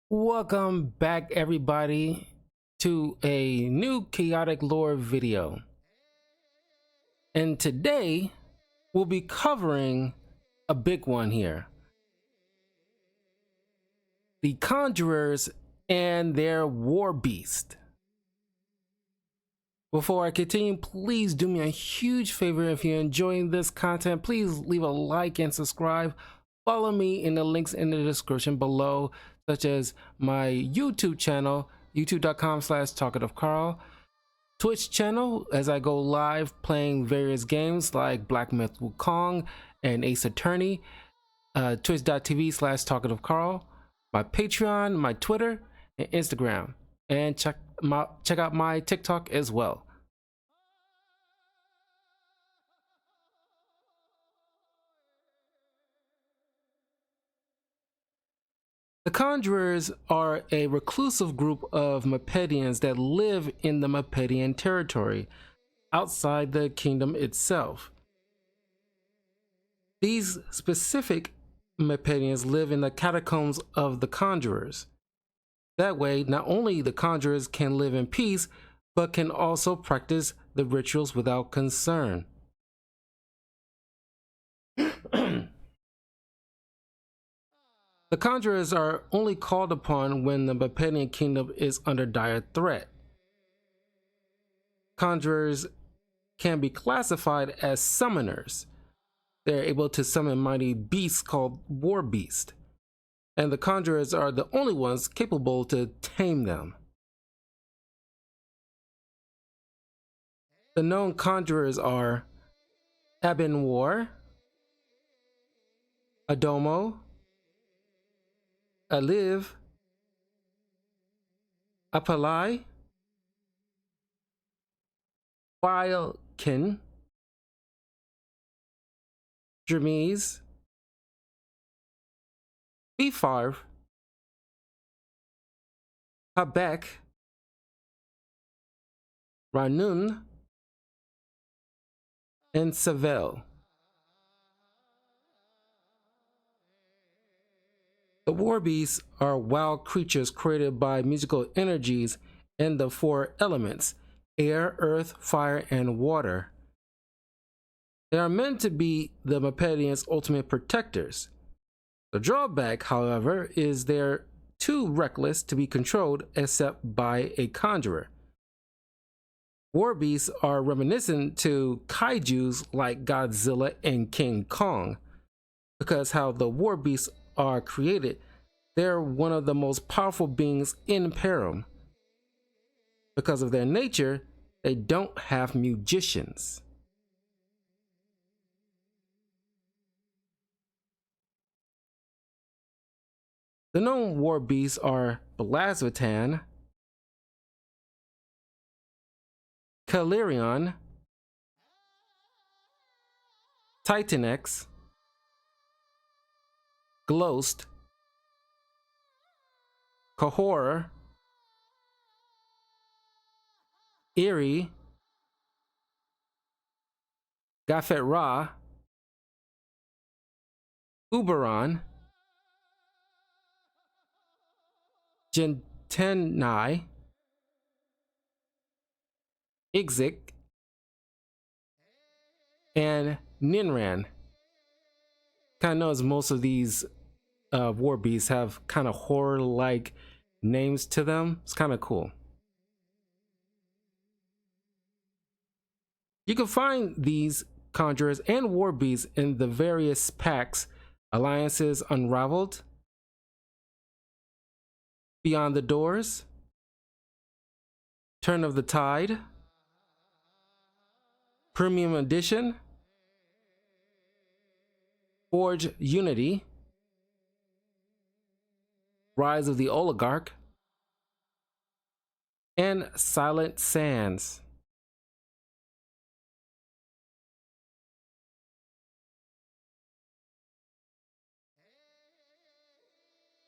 Welcome back, everybody, to a new chaotic lore video. And today we'll be covering a big one here: the Conjurers and their war beast. Before I continue, please do me a huge favor. If you're enjoying this content, please leave a like and subscribe. Follow me in the links in the description below, such as my YouTube channel, youtube.com/talkativecarl, Twitch channel as I go live playing various games like Black Myth Wukong and Ace Attorney, twitch.tv/talkativecarl, my Patreon, my Twitter, and Instagram, and check out my TikTok as well. The Conjurers are a reclusive group of Mepedians that live in the Mepedian territory, outside the kingdom itself. These specific Mepedians live in the catacombs of the Conjurers. That way, not only the Conjurers can live in peace, but can also practice the rituals without concern. The Conjurers are only called upon when the Mepedian kingdom is under dire threat. Conjurers can be classified as summoners. They're able to summon mighty beasts called war beasts, and the Conjurers are the only ones capable to tame them. The known Conjurers are Abinwar, Adomo, Aliv, Apalai, Wilkin, Jermes, Befarv, Habek, Ranun, and Savel. The war beasts are wild creatures created by musical energies in the four elements: air, earth, fire, and water. They are meant to be the Mepedians' ultimate protectors. The drawback, however, is they're too reckless to be controlled except by a conjurer. War beasts are reminiscent to kaijus like Godzilla and King Kong, because how the war beasts are created, they're one of the most powerful beings in Param. Because of their nature, they don't have magicians. The known war beasts are Blasvitan, Calirion, Titanex, Glost, Kahor, Eri, Gafet Ra, Uberon, Gentenai, Ixik, and Ninran. Kind of knows most of these war beasts have kind of horror-like names to them. It's kind of cool. You can find these Conjurers and war beasts in the various packs: Alliances Unraveled, Beyond the Doors, Turn of the Tide, Premium Edition, Forge Unity, Rise of the Oligarch, and Silent Sands.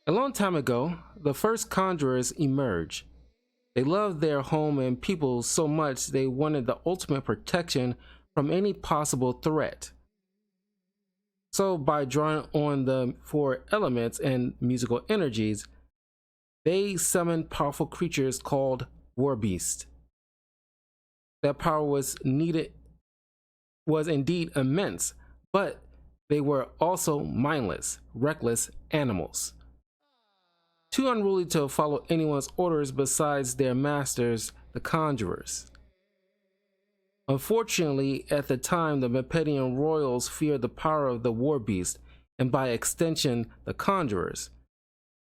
A long time ago, the first Conjurers emerged. They loved their home and people so much they wanted the ultimate protection from any possible threat. So by drawing on the four elements and musical energies, they summoned powerful creatures called war beasts. Their power was indeed immense, but they were also mindless, reckless animals, too unruly to follow anyone's orders besides their masters, the conjurers. Unfortunately, at the time, the Mepedian royals feared the power of the war beast, and by extension, the conjurers.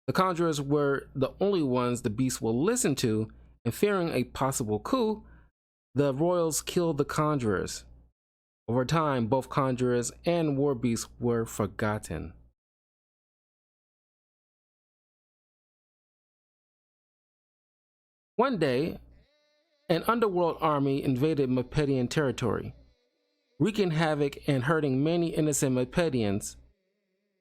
The conjurers were the only ones the beast will listen to, and fearing a possible coup, the royals killed the conjurers. Over time, both conjurers and war beasts were forgotten. One day, an underworld army invaded Mepedian territory, wreaking havoc and hurting many innocent Mepedians.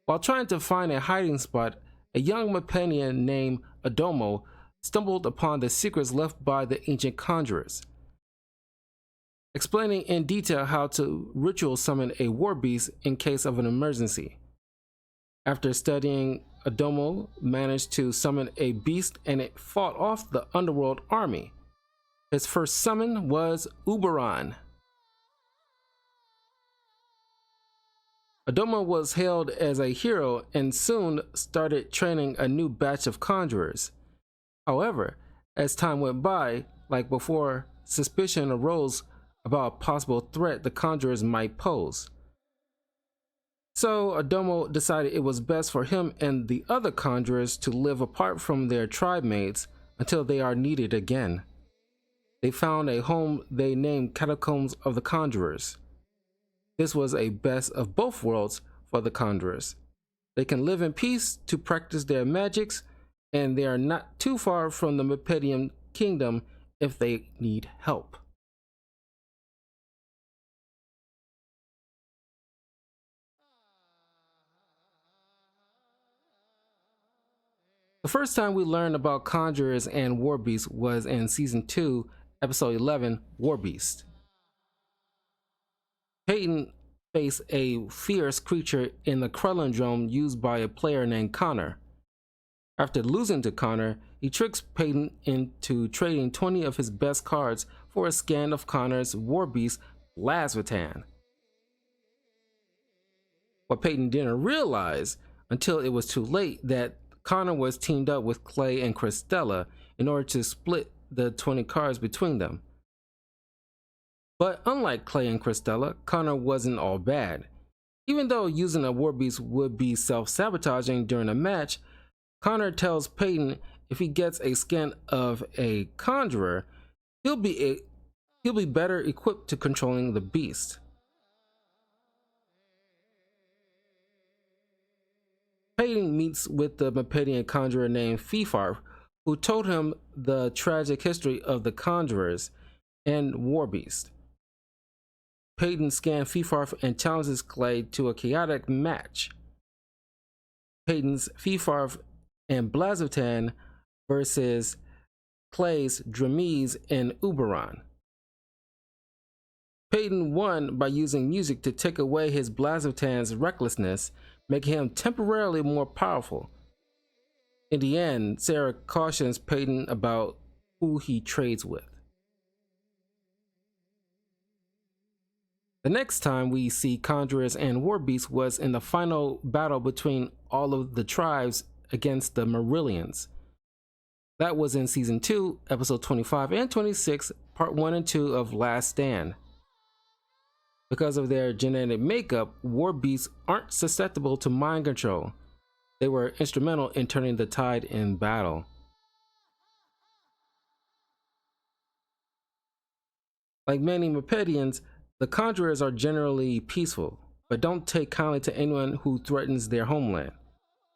While trying to find a hiding spot, a young Mepedian named Adomo stumbled upon the secrets left by the ancient conjurers, explaining in detail how to ritual summon a war beast in case of an emergency. After studying, Adomo managed to summon a beast and it fought off the underworld army. His first summon was Uberon. Adomo was hailed as a hero and soon started training a new batch of conjurers. However, as time went by, like before, suspicion arose about a possible threat the conjurers might pose. So Adomo decided it was best for him and the other conjurers to live apart from their tribe mates until they are needed again. They found a home they named Catacombs of the Conjurers. This was a best of both worlds for the conjurers. They can live in peace to practice their magics, and they are not too far from the Mepedian kingdom if they need help. The first time we learned about conjurers and war beasts was in Season 2, Episode 11, War Beast. Peyton faced a fierce creature in the Krellindrome used by a player named Connor. After losing to Connor, he tricks Peyton into trading 20 of his best cards for a scan of Connor's war beast, Blasvitan. What Peyton didn't realize until it was too late that Connor was teamed up with Clay and Christella in order to split the 20 cards between them. But unlike Clay and Christella, Connor wasn't all bad. Even though using a war beast would be self-sabotaging during a match, Connor tells Peyton if he gets a scan of a conjurer, he'll be better equipped to controlling the beast. Peyton meets with the Mepedian conjurer named Fifarf, who told him the tragic history of the conjurers and war beast. Peyton scans Fifarf and challenges Clay to a chaotic match. Peyton's Fifarf and Blasvitan versus Clay's Dremes and Uberon. Peyton won by using music to take away his Blasvitan's recklessness, making him temporarily more powerful. In the end, Sarah cautions Peyton about who he trades with. The next time we see conjurers and war beasts was in the final battle between all of the tribes against the Marillions. That was in Season 2, Episode 25 and 26, Part 1 and 2 of Last Stand. Because of their genetic makeup, war beasts aren't susceptible to mind control. They were instrumental in turning the tide in battle. Like many Mepedians, the conjurers are generally peaceful, but don't take kindly to anyone who threatens their homeland.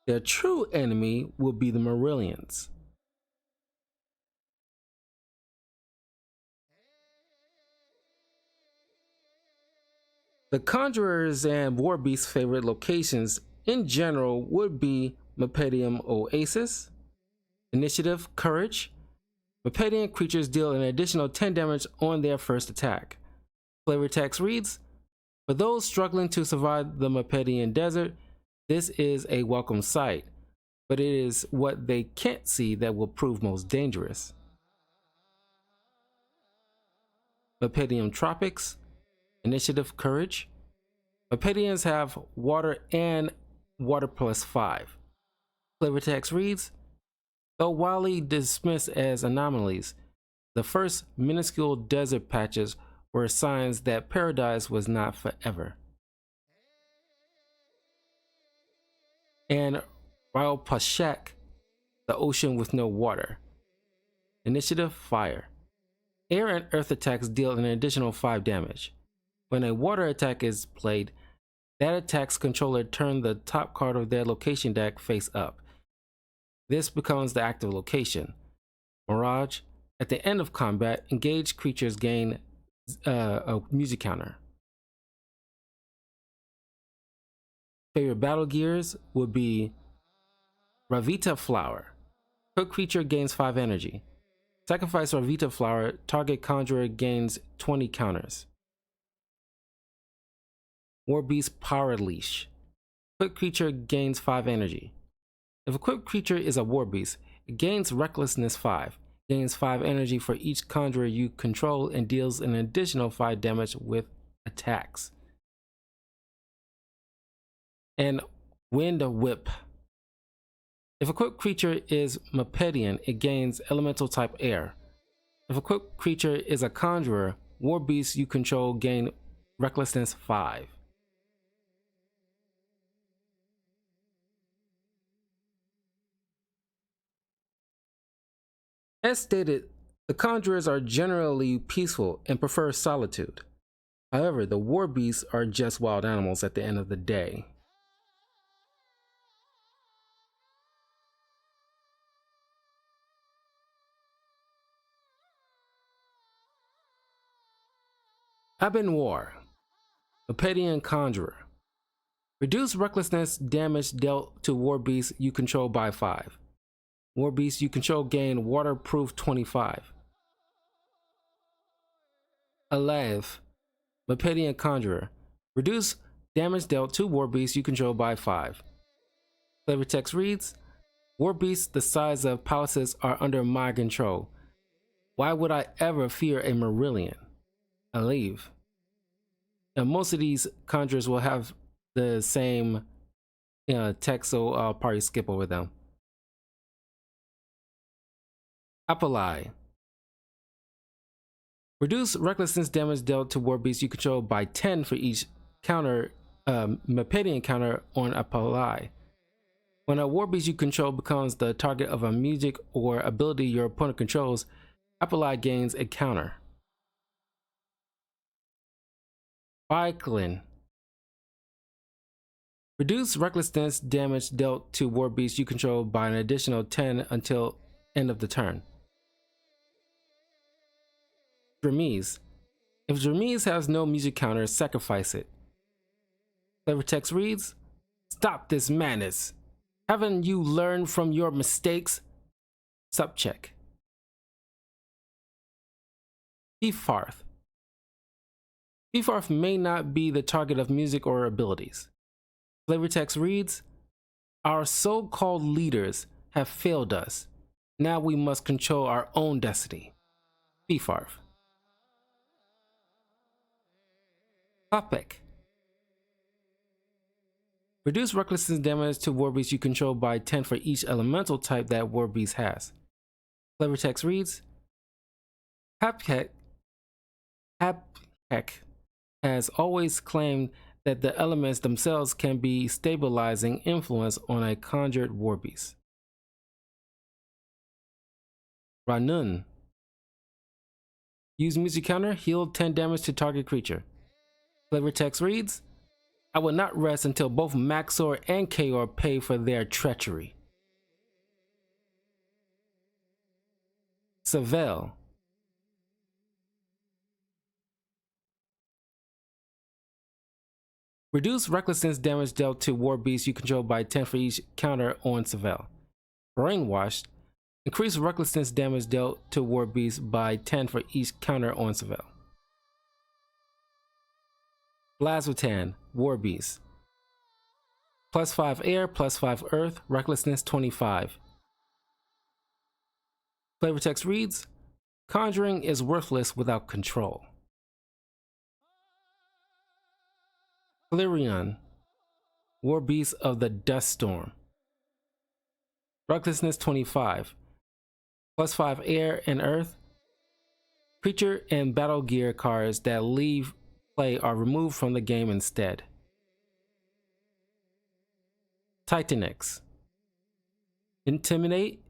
Their true enemy will be the Marillions. The conjurers and war beasts' favorite locations in general would be Mepedium Oasis, Initiative, Courage. Mepedian creatures deal an additional 10 damage on their first attack. Flavor text reads, "For those struggling to survive the Mepedian desert, this is a welcome sight. but it is what they can't see that will prove most dangerous. Mepedium Tropics, Initiative Courage. Mepedians have water and water +5. Flavor text reads, though widely dismissed as anomalies, the first minuscule desert patches were signs that paradise was not forever. And Raupashak, the ocean with no water. Initiative Fire. Air and earth attacks deal an additional 5 damage. When a water attack is played, that attack's controller turns the top card of their location deck face up. This becomes the active location. Mirage. At the end of combat, engaged creatures gain a music counter. Favorite battle gears would be Ravita Flower. Cook creature gains 5 energy. Sacrifice Ravita Flower, target conjurer gains 20 counters. Warbeast Power Leash. Quick creature gains 5 energy. If a quick creature is a Warbeast, it gains Recklessness 5, gains 5 energy for each conjurer you control, and deals an additional 5 damage with attacks. And Wind Whip. If a quick creature is Mepedian, it gains elemental type air. If a quick creature is a conjurer, Warbeasts you control gain Recklessness 5. As stated, the conjurers are generally peaceful and prefer solitude. However, the warbeasts are just wild animals at the end of the day. Abenoir, Mepedian Conjurer. Reduce recklessness damage dealt to warbeasts you control by 5. Warbeasts you control gain waterproof 25. Aleve, Mepedian Conjurer. Reduce damage dealt to warbeasts you control by 5. Flavor text reads, warbeasts the size of palaces are under my control. Why would I ever fear a Marillion? Aleve. Now, most of these conjurers will have the same text, so I'll probably skip over them. Apolai. Reduce recklessness damage dealt to warbeasts you control by 10 for each counter, Mepedian counter on Apolai. When a warbeast you control becomes the target of a music or ability your opponent controls, Apolai gains a counter. Biclin. Reduce recklessness damage dealt to warbeasts you control by an additional 10 until end of the turn. Dremies. If Dremies has no music counter, sacrifice it. Flavor text reads, stop this madness. Haven't you learned from your mistakes? Subcheck. Thifarth. Thifarth may not be the target of music or abilities. Flavor text reads, our so-called leaders have failed us. Now we must control our own destiny. Thifarth. Popek. Reduce recklessness damage to warbeasts you control by 10 for each elemental type that warbeast has. Flavor text reads, Popek has always claimed that the elements themselves can be stabilizing influence on a conjured warbeast. Ranun. Use music counter, heal 10 damage to target creature. Flavor text reads, I will not rest until both Maxor and Kaor pay for their treachery. Savell. Reduce recklessness damage dealt to warbeasts you control by 10 for each counter on Savell. Brainwashed. Increase recklessness damage dealt to warbeasts by 10 for each counter on Savell. Blazwitan, warbeast. +5 air, +5 earth, recklessness 25. Flavor text reads, conjuring is worthless without control. Clerion, war beast of the dust storm. Recklessness 25. +5 air and earth. Creature and battle gear cards that leave play are removed from the game instead. Titanix. Intimidate,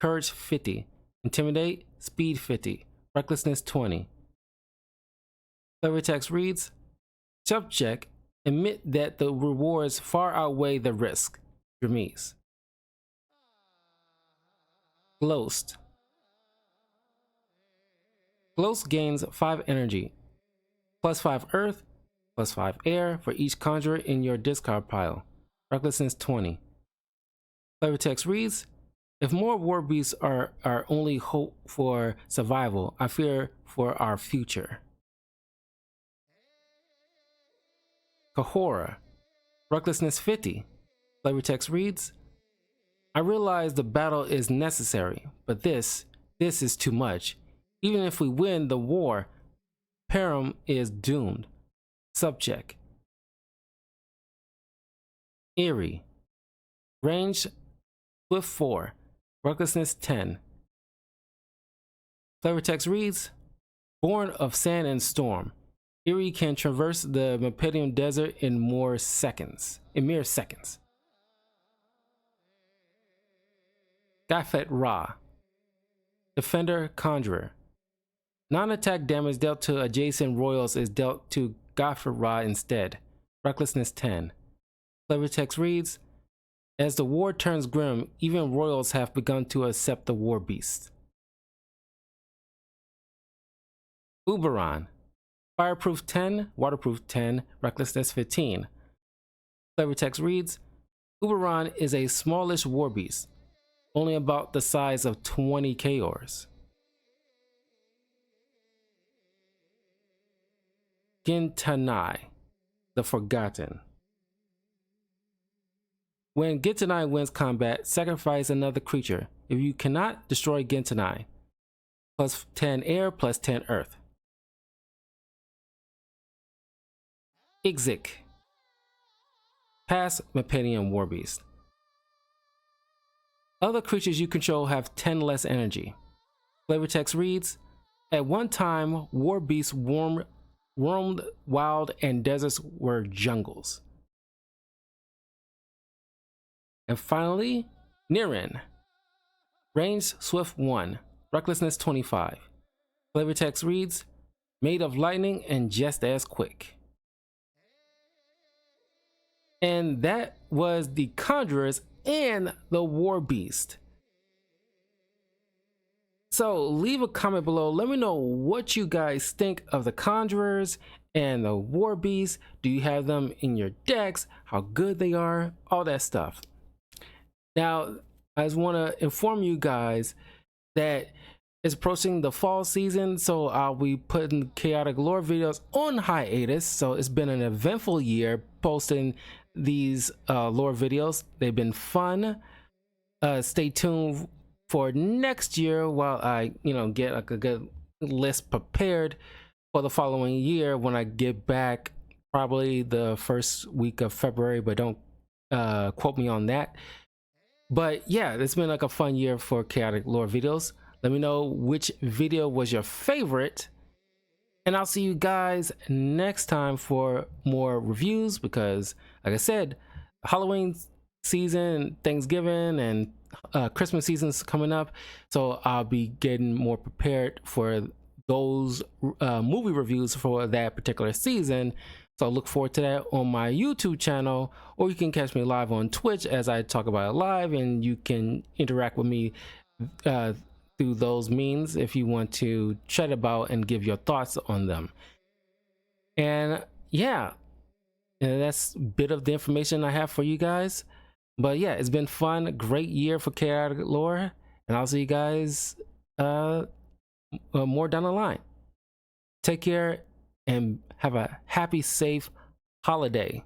courage 50. Intimidate, speed 50. Recklessness 20. Flavor text reads, subject, admit that the rewards far outweigh the risk. Hermes. Ghost. Ghost gains 5 energy, +5 earth, +5 air for each conjurer in your discard pile. Recklessness 20. Flavor text reads, if more war beasts are our only hope for survival, I fear for our future. Kahora. Recklessness 50. Flavor text reads, I realize the battle is necessary, but this is too much. Even if we win the war, Param is doomed. Subject. Eerie. Range Swift 4. Recklessness 10. Flavor text reads, born of sand and storm, Eerie can traverse the Mepedium desert in mere seconds. Gafet Ra. Defender Conjurer. Non-attack damage dealt to adjacent royals is dealt to Gafet Ra instead. Recklessness 10. Flavor text reads, as the war turns grim, even royals have begun to accept the war beast. Uberon. Fireproof 10, waterproof 10, recklessness 15. Flavor text reads, Uberon is a smallish war beast, only about the size of 20 Conjurors. Gintanai, the Forgotten. When Gintanai wins combat, sacrifice another creature. If you cannot, destroy Gintanai. +10 air, +10 earth. Ixik. Past Mepedium Warbeast. Other creatures you control have 10 less energy. Flavor text reads, at one time, war beasts roamed wild and deserts were jungles. And finally, Nirin. Range Swift 1, Recklessness 25. Flavor text reads, made of lightning and just as quick. And that was the Conjurers and the War Beast. So leave a comment below. Let me know what you guys think of the Conjurers and the War Beast. Do you have them in your decks? How good they are? All that stuff. Now, I just want to inform you guys that it's approaching the fall season, so I'll be putting Chaotic Lore videos on hiatus. So it's been an eventful year posting these lore videos. They've been fun. Stay tuned for next year while I get like a good list prepared for the following year when I get back, probably the first week of February, but don't quote me on that. But yeah, it's been like a fun year for Chaotic Lore videos. Let me know which video was your favorite, and I'll see you guys next time for more reviews, because like I said, Halloween season, Thanksgiving, and Christmas season's coming up, so I'll be getting more prepared for those movie reviews for that particular season. So look forward to that on my YouTube channel, or you can catch me live on Twitch as I talk about it live, and you can interact with me through those means if you want to chat about and give your thoughts on them. And yeah, that's a bit of the information I have for you guys. But yeah, it's been fun, great year for Chaotic Lore, and I'll see you guys more down the line. Take care and have a happy, safe holiday.